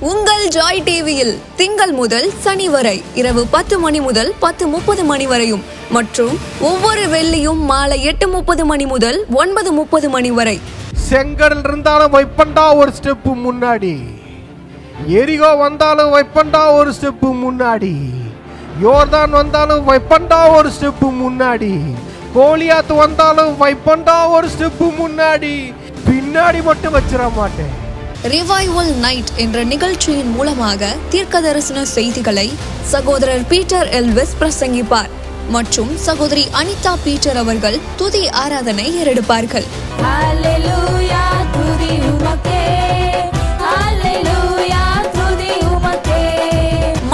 உங்கள் ஜாய் டிவியில் திங்கள் முதல் சனி வரை இரவு 10 மணி முதல் 10:30 மணி வரையும் மற்றும் ஒவ்வொரு வெள்ளியும் மாலை 8:30 மணி முதல் 9:30 மணி வரை. செங்கடல் இருந்தாலும் வைப்பண்டா ஒரு ஸ்டெப்பு முன்னாடி, எரிகோ வந்தாலும் வைப்பண்டா ஒரு ஸ்டெப்பு முன்னாடி, யோர்தான் வந்தாலும் வைப்பண்டா ஒரு ஸ்டெப்பு முன்னாடி, கோலியாத்து வந்தாலும் வைப்பண்டா ஒரு ஸ்டெப்பு முன்னாடி, பின்னாடி மட்டும் வச்சிட மாட்டேன். ரிவைவல் நைட் என்ற நிகழ்ச்சியின் மூலமாக தீர்க்க தரிசன செய்திகளை சகோதரர் பீட்டர் எல்விஸ் பிரசங்கிப்பார் மற்றும் சகோதரி அனிதா பீட்டர் அவர்கள் துதி ஆராதனை ஏறெடுப்பார்கள்.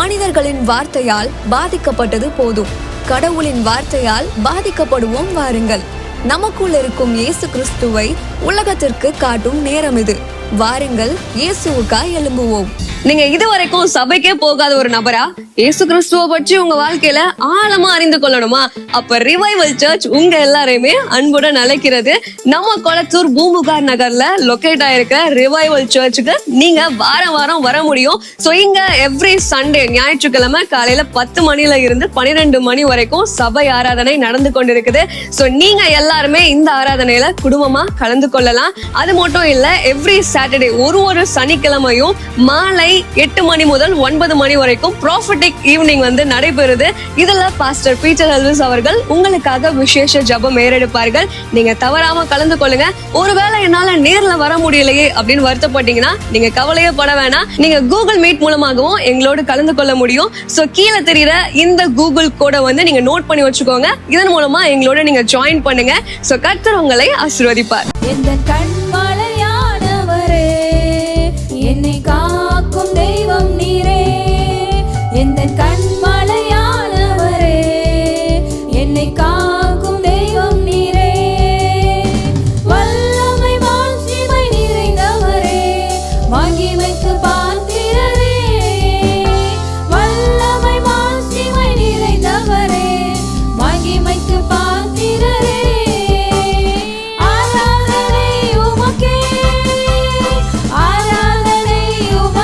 மனிதர்களின் வார்த்தையால் பாதிக்கப்பட்டது போதும், கடவுளின் வார்த்தையால் பாதிக்கப்படுவோம் வாருங்கள். நமக்குள் இருக்கும் இயேசு கிறிஸ்துவை உலகத்திற்கு காட்டும் நேரம் இது. வாருங்கள், இயேசுவுக்காய் எழும்புவோம். நீங்க இதுவரைக்கும் சபைக்கே போகாத ஒரு நபரா இயேசு கிறிஸ்துவ பற்றி உங்க வாழ்க்கையில ஆழமா அறிந்து கொள்ளணுமா? அப்ப ரிவைவல் சர்ச் உங்க எல்லாரையுமே அன்புடன் அழைக்கிறது. நம்ம கொளத்தூர் பூம்புகார் நகர்ல லொகேட் ஆயிருக்க ரிவைவல் சர்ச்சுக்கு நீங்க வாரம் வாரம் வர முடியும். சோ இங்க எவ்ரி சண்டே ஞாயிற்றுக்கிழமை காலையில 10 மணில இருந்து 12 மணி வரைக்கும் சபை ஆராதனை நடந்து கொண்டிருக்குது. சோ நீங்க எல்லாருமே இந்த ஆராதனையில குடும்பமா கலந்து கொள்ளலாம். அது மட்டும் இல்ல, எவ்ரி சாட்டர்டே ஒரு சனிக்கிழமையும் மாலை 8 மணி முதல் 9 மணி வரைக்கும் ப்ராஃபிட்டிக் ஈவினிங் நடைபெறுது. இதுல பாஸ்டர் பீட்டர் எல்விஸ் அவர்கள் உங்களுக்காக விசேஷ ஜெபம் ஏறெடுப்பார்கள். நீங்க தவறாம கலந்து கொள்ளுங்க. ஒருவேளை என்னால நேர்ல வர முடியலையே அப்படின்னு வருத்தப்பட்டீங்கன்னா நீங்க கவலையே பட வேணாம். நீங்க கூகுள் மீட் மூலமாகவும் எங்களோடு கலந்து கொள்ள முடியும். சோ கீழே தெரியுற இந்த கூகுள் கோட நீங்க நோட் பண்ணி வச்சுக்கோங்க. இதன் மூலமா எங்களோட நீங்க ஜாயின் பண்ணுங்க. சோ கர்த்தர் உங்களை ஆசீர்வதிப்பார். என்னை காக்கும் தெய்வம் நீரே, எந்த கண்மலையானவரே, என்னை காக்கும் தெய்வம் நீரே, வல்லமை மாட்சிமை நிறைந்தவரே, மகிமைக்கு பாத்திரரே, வல்லமை மாட்சிமை நிறைந்தவரே, மகிமைக்கு பாத்திரரே, ஆராதனை உமக்கே, ஆராதனை உமக்கே.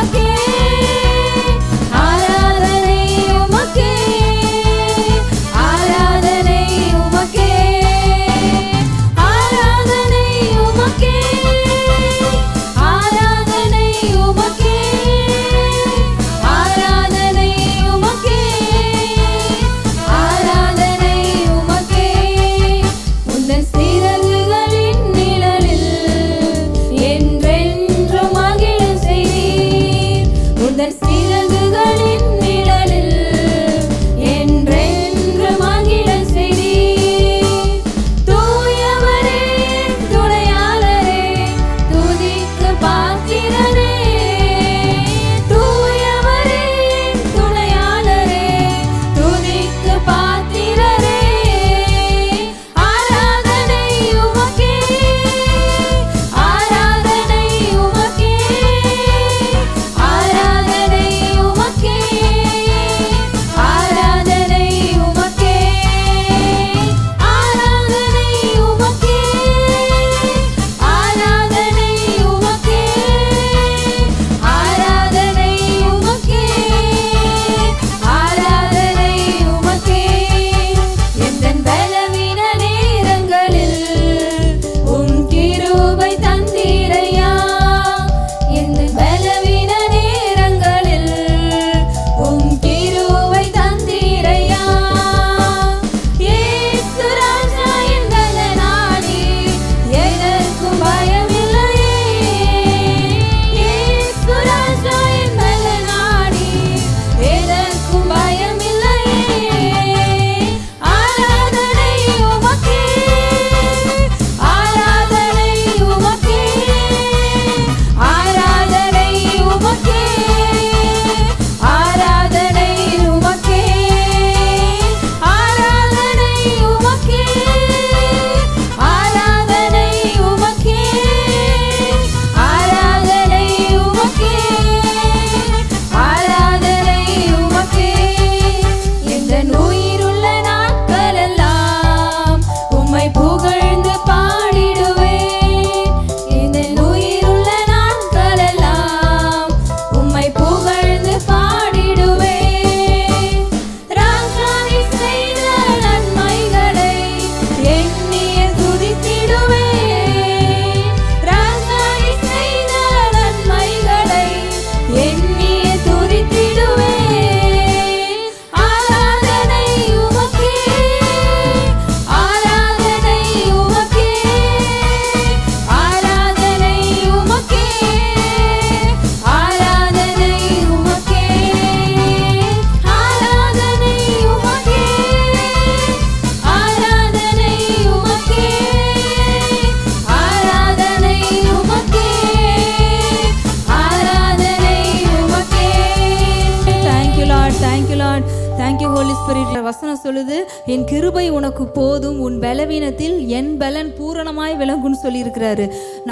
ஹோலி ஸ்பிரிட். வசனம் சொல்லுது, என் கிருபை உனக்கு போதும், உன் பலவீனத்தில் என் பலன் பூரணமாய் விளங்குன்னு சொல்லியிருக்கிறாரு.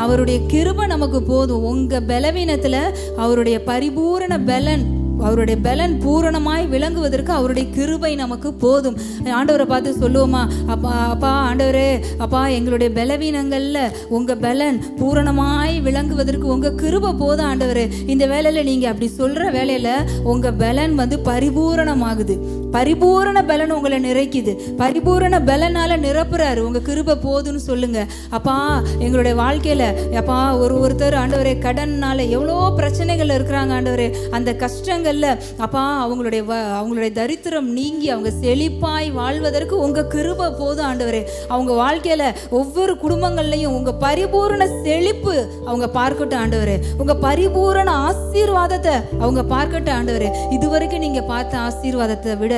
அவருடைய கிருபை நமக்கு போதும். உங்க பலவீனத்துல அவருடைய பரிபூரண பலன், அவருடைய பலன் பூரணமாய் விளங்குவதற்கு அவருடைய கிருபை நமக்கு போதும். ஆண்டவரை பார்த்து சொல்லுவோமா, அப்பா ஆண்டவரே, அப்பா எங்களுடைய பலவீனங்கள்ல உங்க பலன் பூரணமாய் விளங்குவதற்கு உங்க கிருபை போதும் ஆண்டவரே. இந்த வேலையில நீங்க அப்படி சொல்ற வேலையில உங்க பலன் பரிபூரணமாகுது. பரிபூரண பலன் உங்களை நிறைக்குது. பரிபூரண பலனால நிரப்புறாரு. உங்க கிருபை போதுன்னு சொல்லுங்க. அப்பா எங்களுடைய வாழ்க்கையில அப்பா ஒருத்தர் ஆண்டவரே கடன்னால எவ்வளோ பிரச்சனைகள் இருக்கிறாங்க ஆண்டவரே. அந்த கஷ்டங்கள்ல அப்பா அவங்களுடைய தரித்திரம் நீங்கி அவங்க செழிப்பாய் வாழ்வதற்கு உங்க கிருபை போதும் ஆண்டவரே. அவங்க வாழ்க்கையில ஒவ்வொரு குடும்பங்கள்லையும் உங்க பரிபூரண செழிப்பு அவங்க பார்க்கட்டும் ஆண்டவரே. உங்க பரிபூரண ஆசீர்வாதத்தை அவங்க பார்க்கட்டும் ஆண்டவரே. இதுவரைக்கும் நீங்க பார்த்த ஆசீர்வாதத்தை விட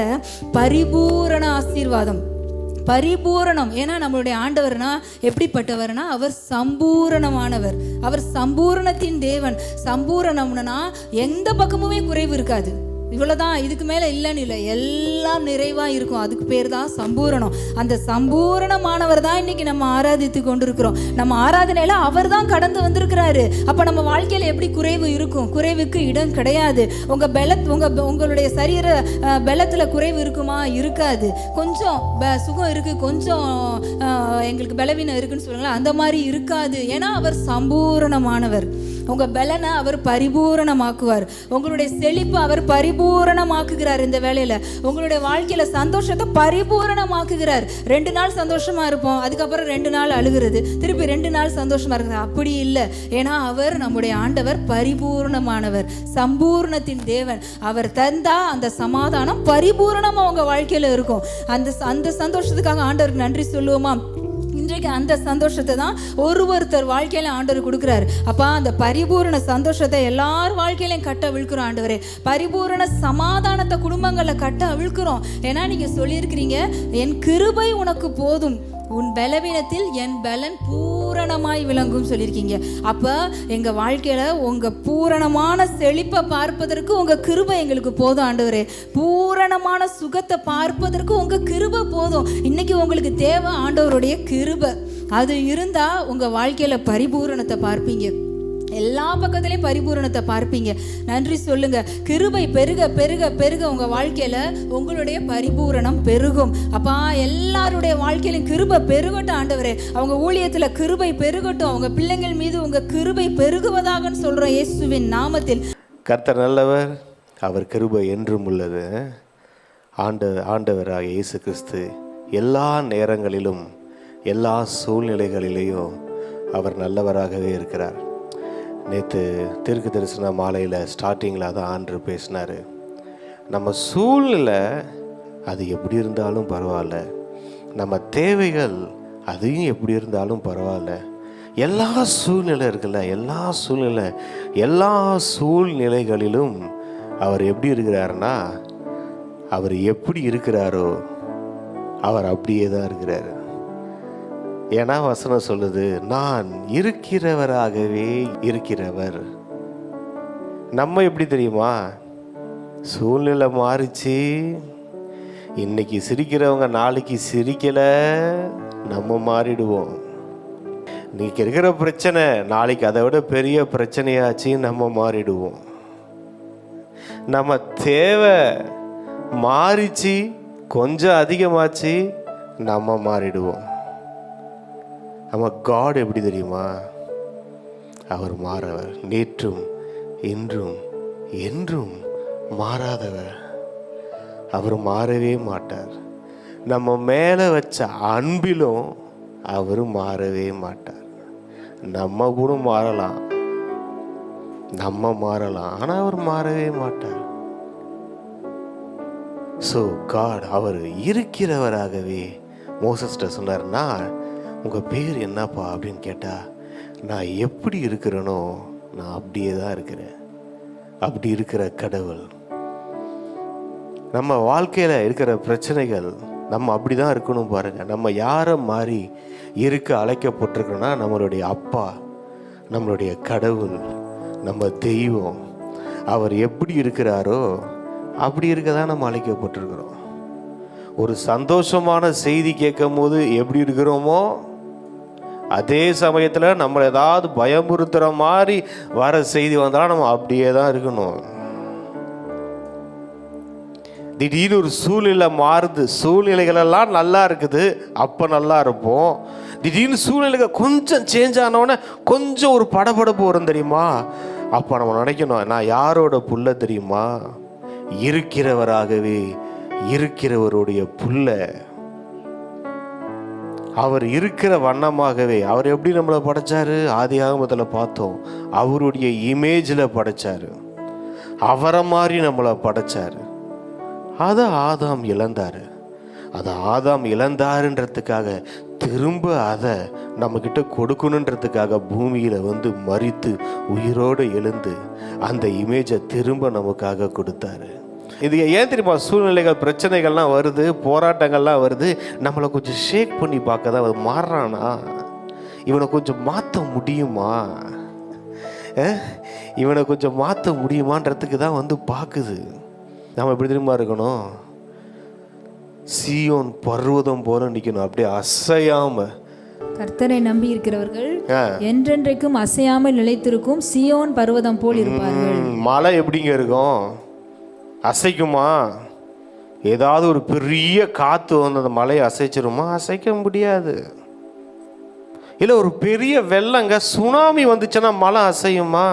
பரிபூரண ஆசீர்வாதம், பரிபூரணம். ஏன்னா நம்மளுடைய ஆண்டவர்னா எப்படிப்பட்டவர்னா அவர் சம்பூரணமானவர். அவர் சம்பூரணத்தின் தேவன். சம்பூரணம்னா எந்த பக்கமுமே குறைவு இருக்காது. இவ்வளவுதான், இதுக்கு மேல இல்லைன்னு இல்லை, எல்லாம் நிறைவா இருக்கும். அதுக்கு பேர் தான் சம்பூரணம். அந்த சம்பூரணமானவர் தான் இன்னைக்கு நம்ம ஆராதித்து கொண்டிருக்கிறோம். நம்ம ஆராதனையில அவர் தான் கடந்து வந்திருக்கிறாரு. அப்ப நம்ம வாழ்க்கையில எப்படி குறைவு இருக்கும்? குறைவுக்கு இடம் கிடையாது. உங்களுடைய சரீர பலத்துல குறைவு இருக்குமா? இருக்காது. கொஞ்சம் சுகம் இருக்கு, கொஞ்சம் எங்களுக்கு பலவீனம் இருக்குன்னு சொல்லுங்களா, அந்த மாதிரி இருக்காது. ஏன்னா அவர் சம்பூரணமானவர். உங்க பலனை அவர் பரிபூரணமாக்குவார். உங்களுடைய செழிப்பு அவர் பரிபூரணமாக்குகிறார். இந்த வேலையில உங்களுடைய வாழ்க்கையில சந்தோஷத்தை பரிபூரணமாக்குகிறார். 2 நாள் சந்தோஷமா இருப்போம், அதுக்கப்புறம் 2 நாள் அழுகிறது, திருப்பி 2 நாள் சந்தோஷமா இருக்குது. அப்படி இல்லை. ஏன்னா அவர் நம்முடைய ஆண்டவர் பரிபூரணமானவர், சம்பூர்ணத்தின் தேவன். அவர் தந்தா அந்த சமாதானம் பரிபூரணமா உங்க வாழ்க்கையில இருக்கும். அந்த சந்தோஷத்துக்காக ஆண்டவருக்கு நன்றி சொல்லுவோமா? இன்றைக்கு அந்த சந்தோஷத்தை தான் ஒருத்தர் வாழ்க்கையில ஆண்டவர் கொடுக்கிறாரு. அப்பா அந்த பரிபூரண சந்தோஷத்தை எல்லார் வாழ்க்கையிலையும் கட்ட அவிழ்க்கிறோம் ஆண்டவரே. பரிபூரண சமாதானத்தை குடும்பங்கள்ல கட்ட அவிழ்க்கிறோம். ஏன்னா நீங்க சொல்லியிருக்கிறீங்க, என் கிருபை உனக்கு போதும், உன் பலவீனத்தில் என் பலன் பூரணமாய் விளங்கும் சொல்லியிருக்கீங்க. அப்ப எங்க வாழ்க்கையில உங்க பூரணமான செழிப்பை பார்ப்பதற்கு உங்க கிருபை எங்களுக்கு போதும் ஆண்டவரே. பூரணமான சுகத்தை பார்ப்பதற்கு உங்க கிருபை போதும். இன்னைக்கு உங்களுக்கு தேவை ஆண்டவருடைய கிருபை. அது இருந்தா உங்க வாழ்க்கையில பரிபூரணத்தை பார்ப்பீங்க. எல்லா பக்கத்திலையும் பரிபூரணத்தை பார்ப்பீங்க. நன்றி சொல்லுங்க. கிருபை பெருக பெருக பெருக உங்க வாழ்க்கையில உங்களுடைய பரிபூரணம் பெருகும். அப்பா எல்லாருடைய வாழ்க்கையிலும் கிருபை பெருகட்டும் ஆண்டவரே. அவங்க ஊழியத்துல கிருபை பெருகட்டும். அவங்க பிள்ளைங்கள் மீது உங்க கிருபை பெருகுவதாகன்னு சொல்றோம் இயேசுவின் நாமத்தில். கர்த்தர் நல்லவர், அவர் கிருபை என்றும் உள்ளது. ஆண்டவராக இயேசு கிறிஸ்து எல்லா நேரங்களிலும் எல்லா சூழ்நிலைகளிலேயும் அவர் நல்லவராகவே இருக்கிறார். நேற்று தீர்க்க தரிசன மாலையில் ஸ்டார்டிங்கில் தான் ஆண்டவர் பேசினார். நம்ம சூழ்நிலை அது எப்படி இருந்தாலும் பரவாயில்ல, நம்ம தேவைகள் அதையும் எப்படி இருந்தாலும் பரவாயில்ல, எல்லா சூழ்நிலை இருக்குல்ல, எல்லா சூழ்நிலைகளிலும் அவர் எப்படி இருக்கிறாருன்னா, அவர் எப்படி இருக்கிறாரோ அவர் அப்படியே தான் இருக்கிறார். ஏன்னா வசனம் சொல்லுது, நான் இருக்கிறவராகவே இருக்கிறவர். நம்ம எப்படி தெரியுமா? சூழ்நிலை மாறிச்சு, இன்னைக்கு சிரிக்கிறவங்க நாளைக்கு சிரிக்கல, நம்ம மாறிடுவோம். இன்னைக்கு இருக்கிற பிரச்சனை நாளைக்கு அதை விட பெரிய பிரச்சனையாச்சு, நம்ம மாறிடுவோம். நம்ம தேவை மாறிச்சு, கொஞ்சம் அதிகமாச்சு, நம்ம மாறிடுவோம். நம்ம காட் எப்படி தெரியுமா? அவர் மாறவர், நேற்றும் இன்றும் என்றும் மாறாதவர். அவர் மாறவே மாட்டார். நம்ம மேலே வச்ச அன்பிலும் அவர் மாறவே மாட்டார். நம்ம கூட மாறலாம், ஆனால் அவர் மாறவே மாட்டார். ஸோ காட் அவர் இருக்கிறவராகவே. மோசஸ்ட்ட சொன்னார்னா, உங்கள் பேர் என்னப்பா அப்படின்னு கேட்டால், நான் எப்படி இருக்கிறேனோ நான் அப்படியே தான் இருக்கிறேன். அப்படி இருக்கிற கடவுள். நம்ம வாழ்க்கையில் இருக்கிற பிரச்சனைகள் நம்ம அப்படி தான் இருக்கணும் பாருங்கள். நம்ம யாரை மாதிரி இருக்க அழைக்கப்பட்டிருக்கோன்னா, நம்மளுடைய அப்பா, நம்மளுடைய கடவுள், நம்ம தெய்வம் அவர் எப்படி இருக்கிறாரோ அப்படி இருக்க தான் நம்ம அழைக்கப்பட்டிருக்கிறோம். ஒரு சந்தோஷமான செய்தி கேட்கும் போது எப்படி இருக்கிறோமோ அதே சமயத்தில் நம்ம ஏதாவது பயமுறுத்துகிற மாதிரி வர செய்தி வந்தாலும் நம்ம அப்படியே தான் இருக்கணும். திடீர்னு ஒரு சூழ்நிலை மாறுது, சூழ்நிலைகளெல்லாம் நல்லா இருக்குது, அப்போ நல்லா இருப்போம். திடீர்னு சூழ்நிலைகள் கொஞ்சம் சேஞ்ச் ஆனோடனே கொஞ்சம் ஒரு படபடப்பு வரும் தெரியுமா? அப்போ நம்ம நினைக்கணும், நான் யாரோட புள்ள தெரியுமா? இருக்கிறவராகவே இருக்கிறவருடைய புள்ள. அவர் இருக்கிற வண்ணமாகவே. அவர் எப்படி நம்மளை படைச்சாரு? ஆதியாகமத்தில் பார்த்தோம். அவருடைய இமேஜில் படைச்சாரு, அவரை மாதிரி நம்மளை படைச்சாரு. அதை ஆதாம் இழந்தாரு. அதை ஆதாம் இழந்தாருன்றதுக்காக திரும்ப அதை நம்மக்கிட்ட கொடுக்கணுன்றதுக்காக பூமியில் வந்து மரித்து உயிரோடு எழுந்து அந்த இமேஜை திரும்ப நமக்காக கொடுத்தாரு. இது ஏன் தெரியுமா? சூழ்நிலைகள், பிரச்சனைகள்லாம் வருது, போராட்டங்கள்லாம் வருது, நம்மளை கொஞ்சம் ஷேக் பண்ணி பார்க்க தான். மாறுறானா? இவனை கொஞ்சம் மாற்ற முடியுமா? இவனை கொஞ்சம் மாற்ற முடியுமான்றதுக்கு தான் வந்து பார்க்குது. நம்ம எப்படி தெரியுமா இருக்கணும்? சீயோன் பர்வதம் போல நிற்கணும், அப்படியே அசையாம. கர்த்தரை நம்பி இருக்கிறவர்கள் என்றென்றைக்கும் அசையாமல் நிலைத்திருக்கும் சீயோன் பர்வதம் போல் இருப்பார்கள். மலை எப்படிங்க இருக்கும்? அசைக்குமா? ஏதாவது ஒரு பெரிய காற்று வந்து அந்த மலையை அசைச்சிருமா? அசைக்க முடியாது. இல்லை ஒரு பெரிய வெள்ளங்க, சுனாமி வந்துச்சுன்னா மலை அசையுமா?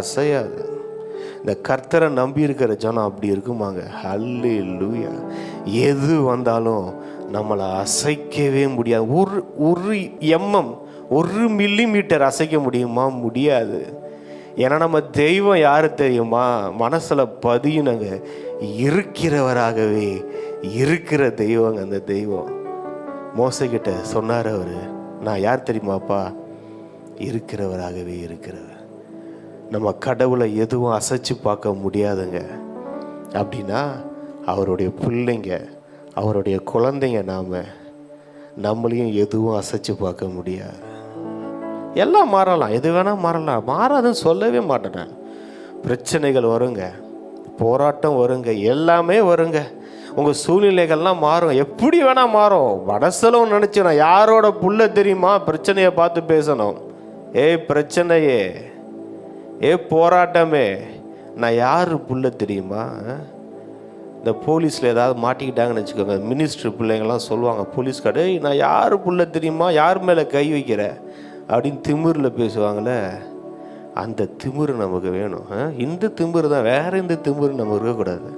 அசையாது. இந்த கர்த்தரை நம்பி இருக்கிற ஜனம் அப்படி இருக்குமாங்க. ஹல்லேலூயா. எது வந்தாலும் நம்மளை அசைக்கவே முடியாது. ஒரு எம்எம், 1 மில்லிமீட்டர் அசைக்க முடியுமா? முடியாது. ஏன்னா நம்ம தெய்வம் யாரு தெரியுமா? மனசில் பதியுனங்க, இருக்கிறவராகவே இருக்கிற தெய்வங்க. அந்த தெய்வம் மோசைக்கிட்ட சொன்னார் அவர், நான் யார் தெரியுமாப்பா? இருக்கிறவராகவே இருக்கிறவர். நம்ம கடவுளை எதுவும் அசைச்சு பார்க்க முடியாதுங்க. அப்படின்னா அவருடைய பிள்ளைங்க, அவருடைய குழந்தைங்க, நம்மளையும் எதுவும் அசைச்சு பார்க்க முடியாது. எல்லாம் மாறலாம், எது வேணால் மாறலாம். மாறாதுன்னு சொல்லவே மாட்டேன். பிரச்சனைகள் வருங்க, போராட்டம் வருங்க, எல்லாமே வருங்க. உங்கள் சூழ்நிலைகள்லாம் மாறும், எப்படி வேணால் மாறும். மனசில் நினச்சி, நான் யாரோட புள்ள தெரியுமா? பிரச்சனையை பார்த்து பேசணும். பிரச்சனையே, போராட்டமே, நான் யார் புள்ள தெரியுமா? இந்த போலீஸில் ஏதாவது மாட்டிக்கிட்டாங்கன்னு வச்சுக்கோங்க, மினிஸ்டர் பிள்ளைங்கள்லாம் சொல்லுவாங்க போலீஸ்கார்டு, நான் யார் புள்ள தெரியுமா? யார் மேலே கை வைக்கிற அப்படின்னு திமிரில் பேசுவாங்களே, அந்த திமிரு நமக்கு வேணும். இந்த திமிரு தான், வேற இந்த திமிரு நம்ம இருக்கக்கூடாது.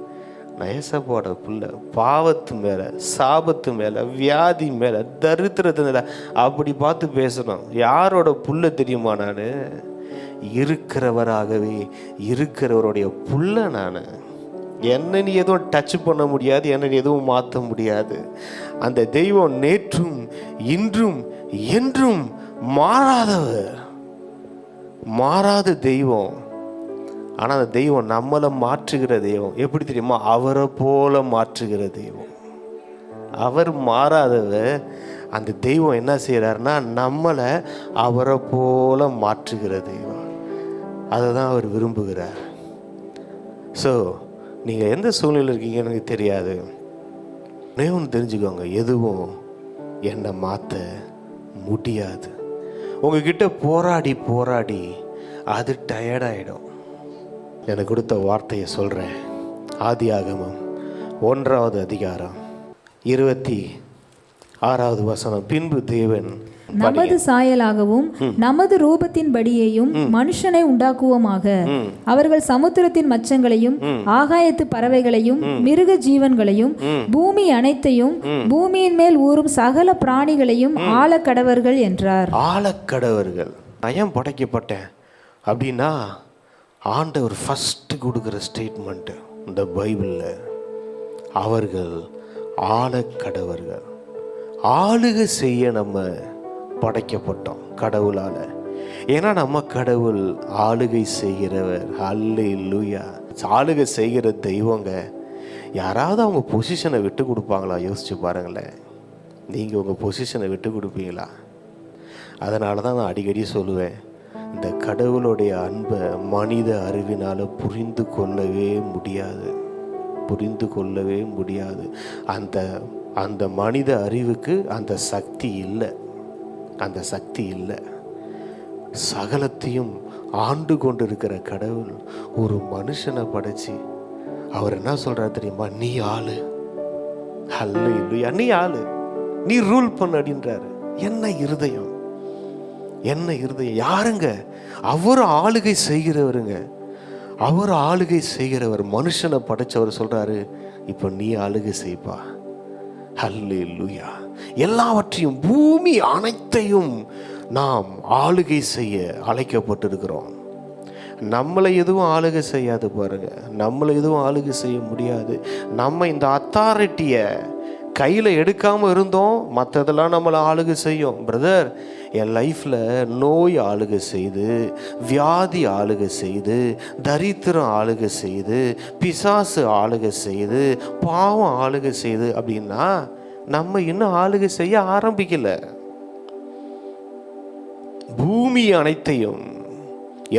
நயசப்போட புள்ள பாவத்து மேலே, சாபத்து மேலே, வியாதி மேலே, தரித்திரத்து மேலே அப்படி பார்த்து பேசணும். யாரோட புள்ள தெரியுமா? நான் இருக்கிறவராகவே இருக்கிறவருடைய புள்ள. நான் என்ன நீ எதுவும் டச் பண்ண முடியாது, என்ன நீ எதுவும் மாற்ற முடியாது. அந்த தெய்வம் நேற்றும் இன்றும் என்றும் மாறாதவர், மாறாத தெய்வம். ஆனால் அந்த தெய்வம் நம்மளை மாற்றுகிற தெய்வம். எப்படி தெரியுமா? அவரை போல மாற்றுகிற தெய்வம். அவர் மாறாதவர். அந்த தெய்வம் என்ன செய்கிறாருன்னா, நம்மளை அவரை போல மாற்றுகிற தெய்வம். அதை தான் அவர் விரும்புகிறார். ஸோ நீங்கள் எந்த சூழ்நிலை இருக்கீங்கன்னு எனக்கு தெரியாது. ஒன்று தெரிஞ்சுக்கோங்க, எதுவும் என்னை மாற்ற முடியாது. உங்ககிட்ட போராடி போராடி அது டயர்டாயிடும். எனக்கு கொடுத்த வார்த்தையை சொல்கிறேன். ஆதியாகமம் 1வது அதிகாரம் 26வது வசனம். பின்பு தேவன் நமது சாயலாகவும் நமது ரூபத்தின்படியேயும் மனுஷனை உண்டாக்குவோமாக. அவர்கள் சமுத்திரத்தின் மச்சங்களையும் ஆகாயத்து பறவைகளையும் மிருக ஜீவன்களையும் பூமி அனைத்தையும் பூமியின் மேல் ஊறும் சகல பிராணிகளையும் ஆளக்கடவர்கள் என்றார். ஆளக்கடவர்கள். நான் ஏன் படைக்கப்பட்டேன் அப்படின்னா, ஆண்டவர் ஃபர்ஸ்ட் கொடுக்குற ஸ்டேட்மெண்ட் இந்த பைபிளில், அவர்கள் ஆளக்கடவர்கள். ஆளுகை செய்ய நம்ம படைக்கப்பட்டோம் கடவுளால். ஏன்னா நம்ம கடவுள் ஆளுகை செய்கிறவர். அல்லேலூயா. ஆளுகை செய்கிற தெய்வங்க. யாராவது அவங்க பொசிஷனை விட்டு கொடுப்பாங்களா? யோசிச்சு பாருங்களேன். நீங்கள் உங்கள் பொசிஷனை விட்டு கொடுப்பீங்களா? அதனால தான் நான் அடிக்கடி சொல்லுவேன், இந்த கடவுளுடைய அன்பை மனித அறிவினால் புரிந்து கொள்ளவே முடியாது. புரிந்து கொள்ளவே முடியாது. அந்த அந்த மனித அறிவுக்கு அந்த சக்தி இல்லை, அந்த சக்தி இல்லை. சகலத்தையும் ஆண்டு கொண்டிருக்கிற கடவுள் ஒரு மனுஷனை படைச்சு அவர் என்ன சொல்றாரு தெரியுமா? நீ ஆளு, அல்லேலூயா, நீ ஆளு, நீ ரூல் பண்ண அப்படின்றாரு. என்ன இருதயம், என்ன இருதயம்! யாருங்க அவர்? ஆளுகை செய்கிறவருங்க, அவர் ஆளுகை செய்கிறவர். மனுஷனை படைச்சவர் சொல்றாரு, இப்போ நீ ஆளுகை செய்ப்பா. அல்லேலூயா. எல்லாவற்றையும், பூமி அனைத்தையும் நாம் ஆளுகை செய்ய அழைக்கப்பட்டிருக்கிறோம். நம்மளை எதுவும் ஆளுகை செய்யாது பாருங்க, நம்மளை எதுவும் ஆளுகை செய்ய முடியாது. நம்ம இந்த அத்தாரிட்டியை கையில் எடுக்காமல் இருந்தோம், மற்றதெல்லாம் நம்மளை ஆளுகை செய்யும். பிரதர், என் லைஃப்பில் நோய் ஆளுகை செய்து, வியாதி ஆளுகை செய்து, தரித்திரம் ஆளுகை செய்து, பிசாசு ஆளுகை செய்து, பாவம் ஆளுகை செய்து அப்படின்னா நம்ம இன்னும் ஆளுகை செய்ய ஆரம்பிக்கல. பூமி அனைத்தையும்,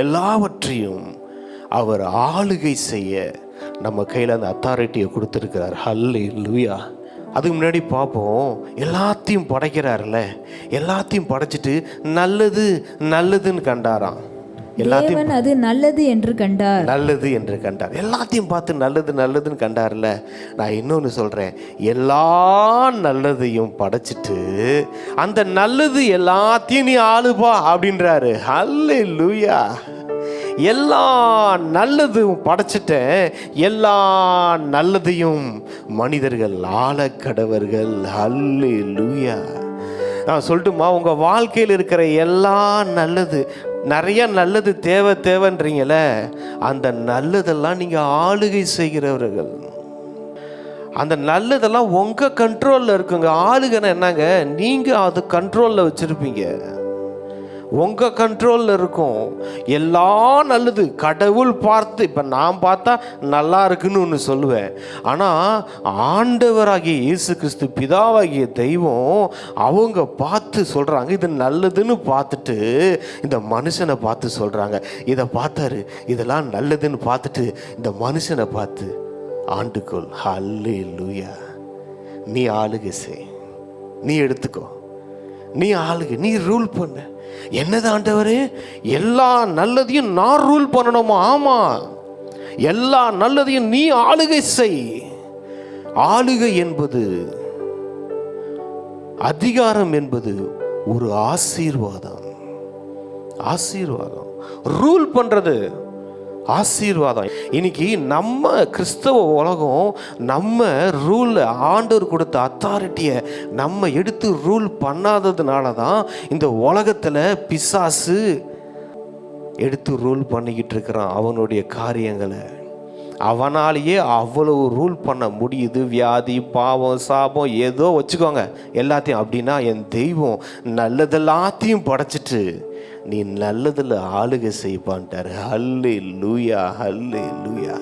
எல்லாவற்றையும் அவர் ஆளுகை செய்ய நம்ம கையில் அந்த அத்தாரிட்டியை கொடுத்துருக்கிறார். அல்லேலூயா. அதுக்கு முன்னாடி பார்ப்போம், எல்லாத்தையும் படைக்கிறார்ல, எல்லாத்தையும் படைச்சிட்டு நல்லது நல்லதுன்னு கண்டாராம். தேவன் அது நல்லது என்று கண்டார், நல்லது என்று கண்டார். எல்லாத்தையும் பார்த்து நல்லது நல்லதுன்னு கண்டார்ல. நான் இன்னொன்று சொல்றேன், எல்லா நல்லதையும் படைச்சிட்டு அந்த நல்லது எல்லாத்தையும் நீ ஆளுபா அப்படின்றாரு. அல்லேலூயா. எல்லா நல்லதும் படைச்சிட்டேன், எல்லா நல்லதையும் மனிதர்கள் ஆளக்கடவர்கள். அல்லேலூயா. நான் சொல்லட்டுமா, உங்க வாழ்க்கையில் இருக்கிற எல்லா நல்லது, நிறைய நல்லது தேவைன்றீங்கள, அந்த நல்லதெல்லாம் நீங்க ஆளுகை செய்கிறவர்கள். அந்த நல்லதெல்லாம் உங்க கண்ட்ரோல்ல இருக்குங்க. ஆளுகை என்னங்க, நீங்க அது கண்ட்ரோல்ல வச்சிருப்பீங்க, உங்க கண்ட்ரோல்ல இருக்கும். எல்லா நல்லது கடவுள் பார்த்து, இப்ப நான் பார்த்தா நல்லா இருக்குன்னு ஒன்று சொல்லுவேன், ஆனா ஆண்டவராகிய இயேசு கிறிஸ்து, பிதாவாகிய தெய்வம், அவங்க பார்த்து சொல்றாங்க இது நல்லதுன்னு பார்த்துட்டு இந்த மனுஷனை பார்த்து சொல்றாங்க, இதை பார்த்தாரு, இதெல்லாம் நல்லதுன்னு பார்த்துட்டு இந்த மனுஷனை பார்த்து ஆண்டுகொள். அல்லேலூயா. நீ ஆளுகை செய், நீ எடுத்துக்கோ, நீ ஆளுகை, நீ ரூல் பண்ணு. என்னது ஆண்டவரே, எல்லா நல்லதையும் நான் ரூல் பண்ணணுமா? ஆமா, எல்லா நல்லதையும் நீ ஆளுகை செய். ஆளுகை என்பது, அதிகாரம் என்பது ஒரு ஆசீர்வாதம். ஆசீர்வாதம், ரூல் பண்றது ஆசீர்வாதம். இன்னைக்கு நம்ம கிறிஸ்தவ உலகம் நம்ம ரூல், ஆண்டவர் கொடுத்த அத்தாரிட்டியை நம்ம எடுத்து ரூல் பண்ணாததுனால தான் இந்த உலகத்தில் பிசாசு எடுத்து ரூல் பண்ணிக்கிட்டு இருக்கிறான் அவனுடைய காரியங்களை. அவனாலேயே அவ்வளவு ரூல் பண்ண முடியுது. வியாதி, பாவம், சாபம் ஏதோ வச்சுக்கோங்க எல்லாத்தையும். அப்படின்னா என் தெய்வம் நல்லதெல்லாத்தையும் படைச்சிட்டு நீ நல்லதில் ஆளுகை செய்ப்பான்ட்டாரு. அல்லேலூயா, அல்லேலூயா.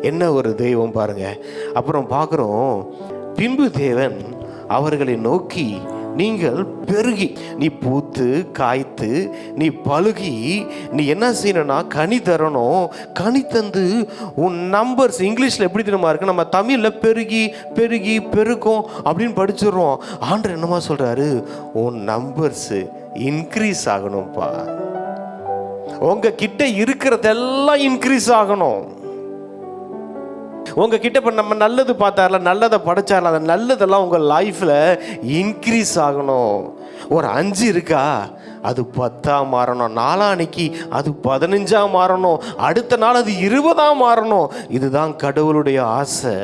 என்ன ஒரு தெய்வம் பாருங்க. அப்புறம் பார்க்குறோம், பின்பு தேவன் அவர்களை நோக்கி, நீங்கள் பெருகி, நீ பூத்து காய்த்து நீ பழுகி, நீ என்ன செய்யணும்னா கனி தரணும். கனி தந்து உன் நம்பர்ஸ், இங்கிலீஷில் எப்படி தெரியுமா இருக்கு, நம்ம தமிழில் பெருகி பெருகி பெருக்கும் அப்படின்னு படிச்சிடுறோம். ஆண்டவர் என்னமா சொல்றாரு, உன் நம்பர்ஸ் இன்க்ரீஸ் ஆகணும்ப்பா. உங்க கிட்ட இருக்கிறதெல்லாம் இன்க்ரீஸ் ஆகணும். உங்ககிட்ட இப்போ நம்ம நல்லது பார்த்தார்ல, நல்லதை படைச்சார்ல, அந்த நல்லதெல்லாம் உங்கள் லைஃப்பில் இன்க்ரீஸ் ஆகணும். ஒரு 5 இருக்கா, அது 10 மாறணும். நாளான்னைக்கு அது 15 மாறணும். அடுத்த நாள் அது 20 மாறணும். இதுதான் கடவுளுடைய ஆசை,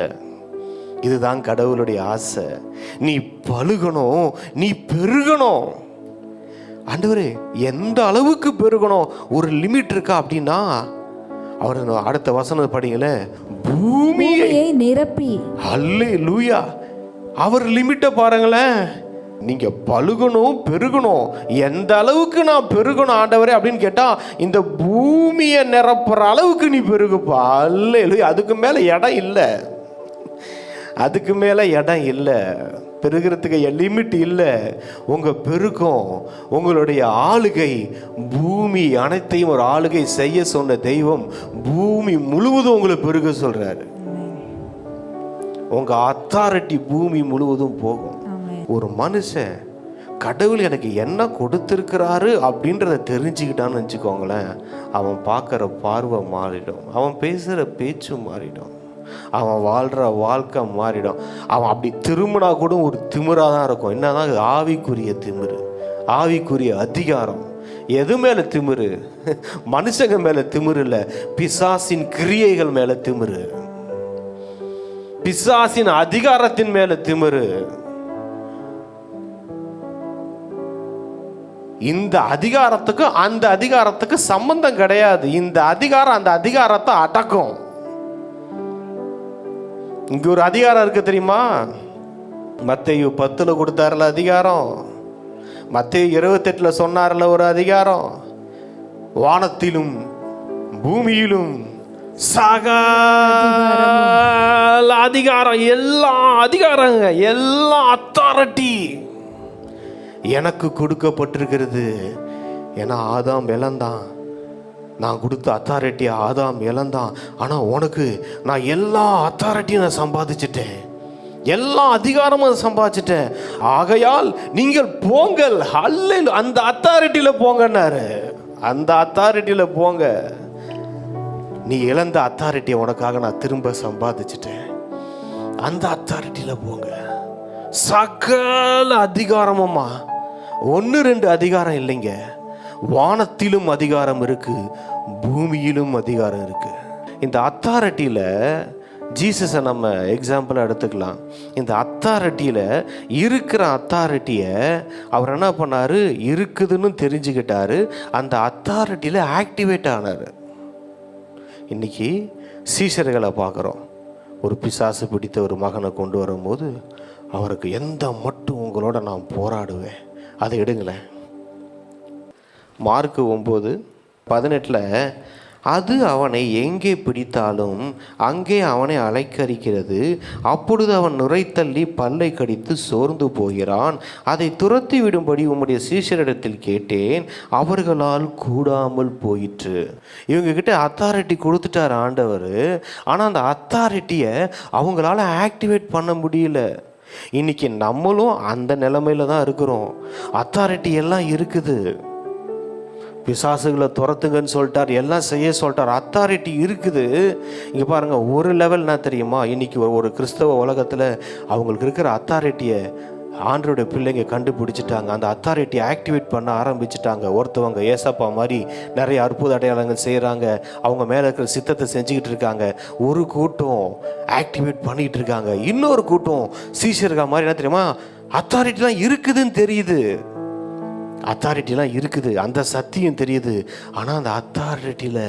இதுதான் கடவுளுடைய ஆசை. நீ பழுகணும், நீ பெருகணும். ஆண்டவரே, எந்த அளவுக்கு பெருகணும், ஒரு லிமிட் இருக்கா அப்படின்னா, அவர் அடுத்த வசனம் படிங்களேன், பூமியை நிரப்பி. அல்லேலூயா. அவர் லிமிட்டை பாருங்களேன். நீங்க பழுகணும், பெருகணும். எந்த அளவுக்கு நான் பெருகணும் ஆண்டவரே அப்படின்னு கேட்டா, இந்த பூமியை நிரப்புற அளவுக்கு நீ பெருகுப்பா. அல்லேலூயா. அதுக்கு மேல இடம் இல்லை, அதுக்கு மேல இடம் இல்லை, பெருகிறதுக்கு லிமிட் இல்லை. உங்க பெருக்கம், உங்களுடைய ஆளுகை, பூமி அனைத்தையும் ஒரு ஆளுகை செய்ய சொன்ன தெய்வம் பூமி முழுவதும் உங்களை பெருக சொல்றாரு. உங்கள் அத்தாரிட்டி பூமி முழுவதும் போகும். ஆமென். ஒரு மனுஷன் கடவுள் எனக்கு என்ன கொடுத்துருக்கிறாரு அப்படின்றத தெரிஞ்சுக்கிட்டான்னு வச்சுக்கோங்களேன், அவன் பார்க்குற பார்வை மாறிடும், அவன் பேசுகிற பேச்சு மாறிடும், அவன் வாழ்கிற வாழ்க்கை மாறிடும். அவன் அப்படி திரும்பினா கூட ஒரு திமிராக தான் இருக்கும். என்னதான் ஆவிக்குரிய திமிரு, ஆவிக்குரிய அதிகாரம். எது மேலே திமிரு? மனுஷங்க மேலே திமிரு இல்லை, பிசாசின் கிரியைகள் மேலே திமிரு, பிசாசின் அதிகாரத்தின் மேலே திமிரு. இந்த அதிகாரத்துக்கு அந்த அதிகாரத்துக்கு சம்பந்தம் கிடையாது. இந்த அதிகாரம் அந்த அதிகாரத்தை அடக்கும். இங்க ஒரு அதிகாரம் இருக்கு தெரியுமா? மத்தேயு 10 கொடுத்தாருல அதிகாரம், மத்தேயு 28 சொன்னார்ல ஒரு அதிகாரம். வானத்திலும் பூமியிலும் சகல அதிகாரம், எல்லா அதிகாரங்க, எல்லா அத்தாரிட்டி எனக்கு கொடுக்கப்பட்டிருக்கிறது. ஏன்னா ஆதாம் இழந்தான், நான் கொடுத்த அத்தாரிட்டி ஆதாம் இழந்தான். ஆனால் உனக்கு நான் எல்லா அத்தாரிட்டியும் நான் சம்பாதிச்சிட்டேன், எல்லா அதிகாரமும் சம்பாதிச்சிட்டேன். ஆகையால் நீங்கள் போங்கள், அல்லேலூயா, அந்த அத்தாரிட்டியில் போங்கன்னாரு. அந்த அத்தாரிட்டியில் போங்க. நீ இழந்த அத்தாரிட்டியை உனக்காக நான் திரும்ப சம்பாதிச்சிட்டேன். அந்த அத்தாரிட்டியில் போங்க. சகல அதிகாரமுமா, 1-2 அதிகாரம் இல்லைங்க. வானத்திலும் அதிகாரம் இருக்கு, பூமியிலும் அதிகாரம் இருக்கு. இந்த அத்தாரிட்டியில் ஜீசஸை நம்ம எக்ஸாம்பிளாக எடுத்துக்கலாம். இந்த அத்தாரிட்டியில் இருக்கிற அத்தாரிட்டியை அவர் என்ன பண்ணார்? இருக்குதுன்னு தெரிஞ்சுக்கிட்டாரு. அந்த அத்தாரிட்டியில் ஆக்டிவேட் ஆனார். இன்னைக்கு சீஷர்களை பார்க்குறோம். ஒரு பிசாசு பிடித்த ஒரு மகனை கொண்டு வரும்போது அவருக்கு எந்த மட்டும் உங்களோட நான் போராடுவேன், அதை எடுங்களேன். மார்க்கு 9:18 அது அவனை எங்கே பிடித்தாலும் அங்கே அவனை அலைக்கரிக்கிறது. அப்பொழுது அவன் நுரைத்தள்ளி பல்லை கடித்து சோர்ந்து போகிறான். அதை துரத்தி விடும்படி உம்முடைய சீஷரிடத்தில் கேட்டேன், அவர்களால் கூடாமல் போயிற்று. இவங்க கிட்ட அத்தாரிட்டி கொடுத்துட்டார் ஆண்டவர். ஆனால் அந்த அத்தாரிட்டியை அவங்களால ஆக்டிவேட் பண்ண முடியல. இன்னைக்கு நம்மளும் அந்த நிலைமையில தான் இருக்கிறோம். அத்தாரிட்டி எல்லாம் இருக்குது, பிசாசுகளை துரத்துங்கன்னு சொல்லிட்டார், எல்லாம் செய்ய சொல்லிட்டார், அத்தாரிட்டி இருக்குது. இங்கே பாருங்கள், ஒரு லெவல் என்ன தெரியுமா? இன்றைக்கி ஒரு கிறிஸ்தவ உலகத்தில் அவங்களுக்கு இருக்கிற அத்தாரிட்டியை ஆண்டவருடைய பிள்ளைங்க கண்டுபிடிச்சிட்டாங்க. அந்த அத்தாரிட்டியை ஆக்டிவேட் பண்ண ஆரம்பிச்சிட்டாங்க. ஒருத்தவங்க ஏசப்பா மாதிரி நிறைய அற்புத அடையாளங்கள் செய்கிறாங்க, அவங்க மேலே இருக்கிற சித்தத்தை செஞ்சுக்கிட்டு இருக்காங்க. ஒரு கூட்டம் ஆக்டிவேட் பண்ணிகிட்டு இருக்காங்க. இன்னொரு கூட்டம் சீஷர்கள் மாதிரி என்ன தெரியுமா, அத்தாரிட்டிலாம் இருக்குதுன்னு தெரியுது, அத்தாரிட்டிலாம் இருக்குது, அந்த சத்தியம் தெரியுது. ஆனால் அந்த அத்தாரிட்டியில்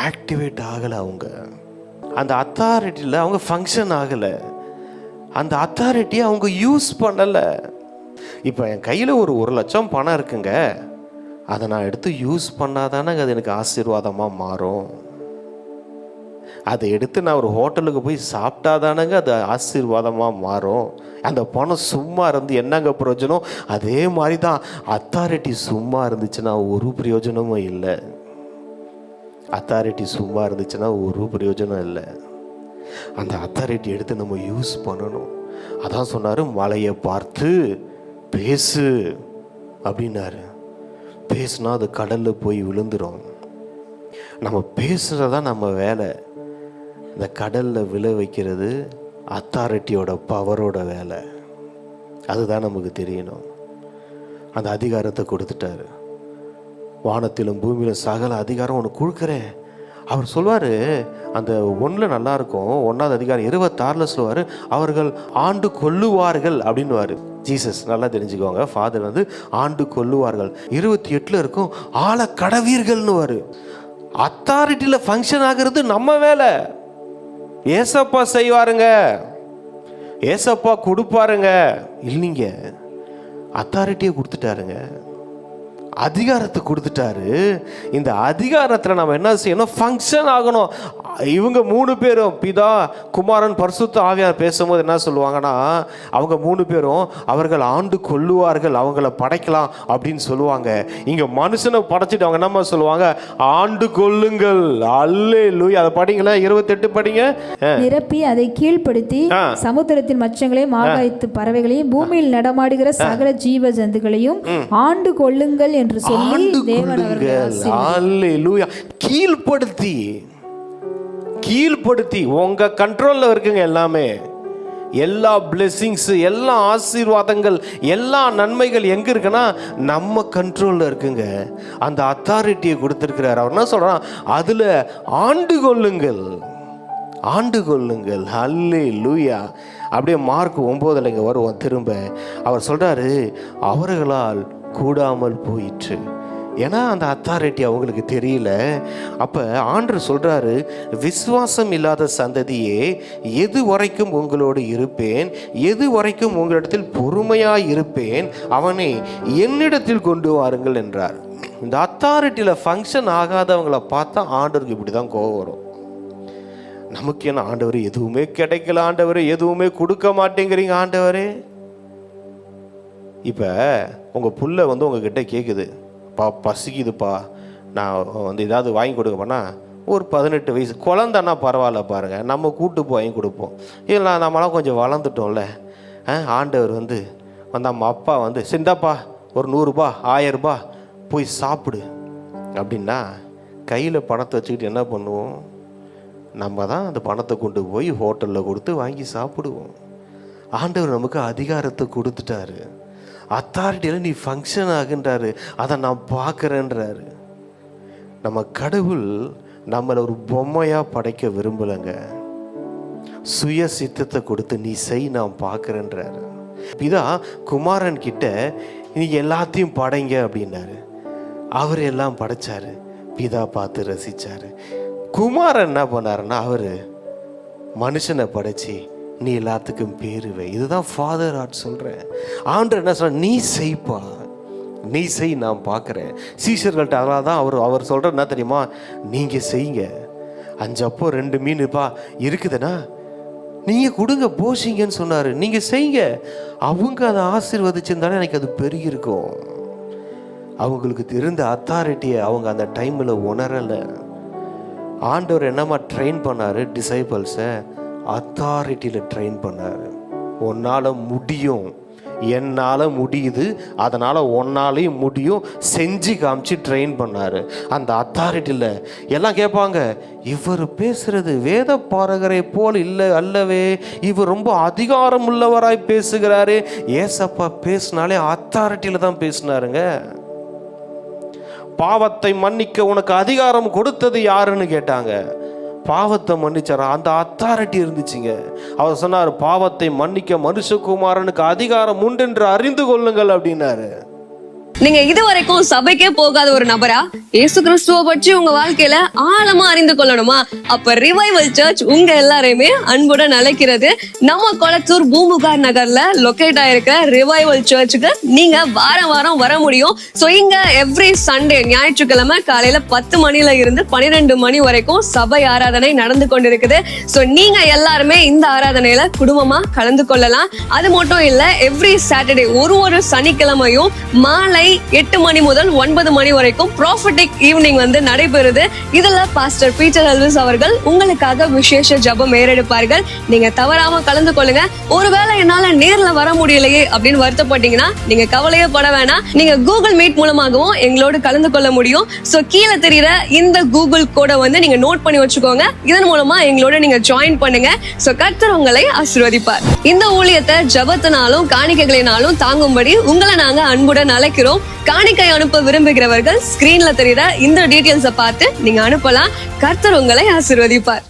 ஆக்டிவேட் ஆகலை. அவங்க அந்த அத்தாரிட்டியில் அவங்க ஃபங்க்ஷன் ஆகலை, அந்த அத்தாரிட்டியை அவங்க யூஸ் பண்ணலை. இப்போ என் கையில் ஒரு 1,00,000 பணம் இருக்குங்க, அதை நான் எடுத்து யூஸ் பண்ணாதானே அது எனக்கு ஆசீர்வாதமாக மாறும். அதை எடுத்து நான் ஒரு ஹோட்டலுக்கு போய் சாப்பிட்டாதானங்க அது ஆசீர்வாதமாக மாறும். அந்த பணம் சும்மா இருந்து என்னங்க பிரயோஜனம்? அதே மாதிரி தான் அத்தாரிட்டி சும்மா இருந்துச்சுன்னா ஒரு பிரயோஜனமும் இல்லை. அத்தாரிட்டி சும்மா இருந்துச்சுன்னா ஒரு பிரயோஜனம் இல்லை. அந்த அத்தாரிட்டி எடுத்து நம்ம யூஸ் பண்ணணும். அதான் சொன்னார், மலையை பார்த்து பேசு அப்படின்னாரு. பேசுனா அது கடலில் போய் விழுந்துடும். நம்ம பேசுகிறதான் நம்ம வேலை. இந்த கடலில் விழ வைக்கிறது அத்தாரிட்டியோட பவரோட வேலை. அதுதான் நமக்கு தெரியணும். அந்த அதிகாரத்தை கொடுத்துட்டாரு. வானத்திலும் பூமியிலும் சகல அதிகாரம் உனக்கு கொடுக்குறேன். அவர் சொல்வார், அந்த 1 நல்லாயிருக்கும், 1ஆவது அதிகாரம் 26 சொல்லுவார், அவர்கள் ஆண்டு கொல்லுவார்கள் அப்படின்னுவார். ஜீசஸ் நல்லா தெரிஞ்சுக்கோங்க, ஃபாதர் ஆண்டு கொல்லுவார்கள். 28 இருக்கும், ஆள கடவீர்கள்னுவார். அத்தாரிட்டியில் ஃபங்க்ஷன் ஆகிறது நம்ம வேலை. ஏசப்பா செய்வாருங்க, ஏசப்பா கொடுப்பாருங்க இல்லைங்க, அத்தாரிட்டியை கொடுத்துட்டாருங்க, அதிகாரத்தை கொடுத்துட்டாரு. இந்த அதிகாரத்தில் நம்ம என்ன செய்யணும்? ஃபங்க்ஷன் ஆகணும். இவங்க 3 பேரும் பிதா குமாரன் பரிசுத்த ஆவியார் பேசும்போது என்ன சொல்லுவாங்கன்னா, அவங்க 3 பேரும் அவர்கள் ஆண்டு கொள்ளுவார்கள், அவங்கள படைக்கலாம் அப்படின்னு சொல்லுவாங்க. இங்க மனுஷனை படைச்சிட்டு அவங்க என்னமா சொல்லுவாங்க, ஆண்டு கொள்ளுங்கள். அல்லேலூயா. அதை படிங்களா, 28 படிங்க. நிரப்பி அதை கீழ்ப்படுத்தி சமுத்திரத்தின் மச்சங்களையும் ஆகாயத்து பறவைகளையும் பூமியில் நடமாடுகிற சகல ஜீவ ஜந்துகளையும் ஆண்டு கொள்ளுங்கள் என்று சொல்லி தேவன் அவர்களை அல்லேலூயா. கீழ்ப்படுத்தி உங்க கண்ட்ரோல்ல இருக்குங்க. எல்லாமே, எல்லா பிளெஸிங்ஸ், எல்லா ஆசீர்வாதங்கள், எல்லா நன்மைகள் எங்க இருக்குன்னா நம்ம கண்ட்ரோல்ல இருக்குங்க. அந்த அத்தாரிட்டியை கொடுத்திருக்கிறார். அவர் என்ன சொல்றான், அதுல ஆண்டு கொள்ளுங்கள். அல்லேலூயா. அப்படியே மார்க் 9 இங்க வருவோம் திரும்ப. அவர் சொல்றாரு, அவர்களால் கூடாமல் போயிற்று. ஏன்னா அந்த அத்தாரிட்டி அவங்களுக்கு தெரியல. அப்போ ஆண்டவர் சொல்கிறாரு, விசுவாசம் இல்லாத சந்ததியே, எது வரைக்கும் உங்களோடு இருப்பேன், எது வரைக்கும் உங்களிடத்தில் பொறுமையாக இருப்பேன், அவனை என்னிடத்தில் கொண்டு வாருங்கள் என்றார். இந்த அத்தாரிட்டியில் ஃபங்க்ஷன் ஆகாதவங்களை பார்த்தா ஆண்டவருக்கு இப்படி தான் கோவம் வரும். நமக்கு என்ன ஆண்டவர், எதுவுமே கிடைக்கல ஆண்டவர், எதுவுமே கொடுக்க மாட்டேங்கிறீங்க ஆண்டவரே. இப்போ உங்கள் புள்ள உங்ககிட்ட கேட்குது, பசிக்குதுப்பா, நான் ஏதாவது வாங்கி கொடுக்கப்போனா, ஒரு 18 வயசு குழந்தைன்னா பரவாயில்ல பாருங்கள், நம்ம கூட்டு போய் வாங்கி கொடுப்போம். இல்லை நம்மளாம் கொஞ்சம் வளர்ந்துட்டோம்ல. ஆண்டவர் நம்ம அப்பா சிந்தாப்பா ஒரு 100 ரூபா 1000 ரூபா போய் சாப்பிடு அப்படின்னா, கையில் பணத்தை வச்சுக்கிட்டு என்ன பண்ணுவோம், நம்ம தான் அந்த பணத்தை கொண்டு போய் ஹோட்டலில் கொடுத்து வாங்கி சாப்பிடுவோம். ஆண்டவர் நமக்கு அதிகாரத்தை கொடுத்துட்டாரு. அத்தாரிட்டியில் நீ ஃபங்க்ஷன் ஆகுன்றாரு, அதை நான் பார்க்குறேன்றாரு. நம்ம கடவுள் நம்மளை ஒரு பொம்மையாக படைக்க விரும்பலைங்க. சுய சித்தத்தை கொடுத்து நீ செய், நான் பார்க்குறேன்றாரு. பிதா குமாரன் கிட்ட நீ எல்லாத்தையும் படைங்க அப்படின்னாரு. அவர் எல்லாம் படைச்சாரு, பிதா பார்த்து ரசிச்சாரு. குமாரன் என்ன பண்ணாருன்னா, அவர் மனுஷனை படைச்சி நீ எல்லாத்துக்கும் பேருவே. இதுதான் ஃபாதர் ஆர்ட் சொல்கிறேன். ஆண்டவர் என்ன சொல்ற, நீ செய்ப்பா, நீ செய், நான் பார்க்குறேன். சீஷர்கள்ட்ட அதனால தான் அவர் சொல்கிற என்ன தெரியுமா, நீங்கள் செய்யுங்க. 5 அப்போ 2 மீனுப்பா இருக்குதுன்னா நீங்கள் கொடுங்க, போஷிங்கன்னு சொன்னார். நீங்கள் செய்யுங்க. அவங்க அதை ஆசீர்வதிச்சிருந்தாலே எனக்கு அது பெருகி இருக்கும். அவங்களுக்கு இருந்த அத்தாரிட்டியை அவங்க அந்த டைமில் உணரலை. ஆண்டவர் என்னமா ட்ரெயின் பண்ணார், டிசைபிள்ஸை அத்தாரிட்டியில் ட்ரெயின் பண்ணார். உன்னால் முடியும், என்னால் முடியுது, அதனால் உன்னாலையும் முடியும், செஞ்சு காமிச்சு ட்ரெயின் பண்ணார். அந்த அத்தாரிட்டியில் எல்லாம் கேட்பாங்க, இவர் பேசுகிறது வேத பாரகரை போல் இல்லை அல்லவே, இவர் ரொம்ப அதிகாரம் உள்ளவராய் பேசுகிறாரு. ஏசப்பா பேசினாலே அத்தாரிட்டியில் தான் பேசினாருங்க. பாவத்தை மன்னிக்க உனக்கு அதிகாரம் கொடுத்தது யாருன்னு கேட்டாங்க. பாவத்தை மன்னிச்சாரா, அந்த அத்தாரிட்டி இருந்துச்சுங்க. அவர் சொன்னார், பாவத்தை மன்னிக்க மனுஷகுமாரனுக்கு அதிகாரம் உண்டு என்று அறிந்து கொள்ளுங்கள் அப்படின்னாரு. நீங்க இதுவரைக்கும் சபைக்கே போகாத ஒரு நபரா இயேசு கிறிஸ்துவ பற்றி உங்க வாழ்க்கையில ஆழமா அறிந்து கொள்ளணுமா? அப்ப ரிவைவல் சர்ச் உங்க எல்லாரையுமே அன்புடன் அழைக்கிறது. நம்ம கொளத்தூர் பூம்புகார் நகர்ல லொகேட் ஆயிருக்க ரிவைவல் சர்ச்சுக்கு நீங்க வாரம் வாரம் வர முடியும். சோ இங்க எவ்ரி சண்டே ஞாயிற்றுக்கிழமை காலையில 10 மணில இருந்து 12 மணி வரைக்கும் சபை ஆராதனை நடந்து கொண்டிருக்குது. சோ நீங்க எல்லாருமே இந்த ஆராதனையில குடும்பமா கலந்து கொள்ளலாம். அது மட்டும் இல்ல, எவ்ரி சாட்டர்டே ஒரு சனிக்கிழமையும் மாலை 8 மணி முதல் 9 மணி வரைக்கும் ப்ராஃபட்டிக் ஈவினிங் நடைபெறுது. இதுல பாஸ்டர் பீட்டர் எல்விஸ் அவர்கள் உங்களுக்காக விசேஷ ஜெபம் ஏறெடுப்பார்கள். நீங்க தவறாம கலந்து கொள்ளுங்க. ஒருவேளை என்னால நேர்ல வர முடியலையே அப்படின்னு வருத்தப்பட்டீங்கன்னா நீங்க கவலையே பட வேணாம். நீங்க கூகுள் மீட் மூலமாகவும் எங்களோடு கலந்து கொள்ள முடியும். சோ கீழே தெரியுற இந்த கூகுள் கோடை நீங்க நோட் பண்ணி வச்சுக்கோங்க. இதன் மூலமா எங்களோட நீங்க ஜாயின் பண்ணுங்க. சோ கர்த்தர் உங்களை ஆசீர்வதிப்பார். இந்த ஊழியத்தை ஜெபத்தினாலும் காணிக்கைகளினாலும் தாங்கும்படி உங்களை நாங்க அன்புடன் அழைக்கிறோம். காணிக்கை அனுப்ப விரும்புகிறவர்கள் ஸ்கிரீன்ல தெரியுற இந்த டீடைல்ஸை பார்த்து நீங்க அனுப்பலாம். கர்த்தர் உங்களை ஆசீர்வதிப்பார்.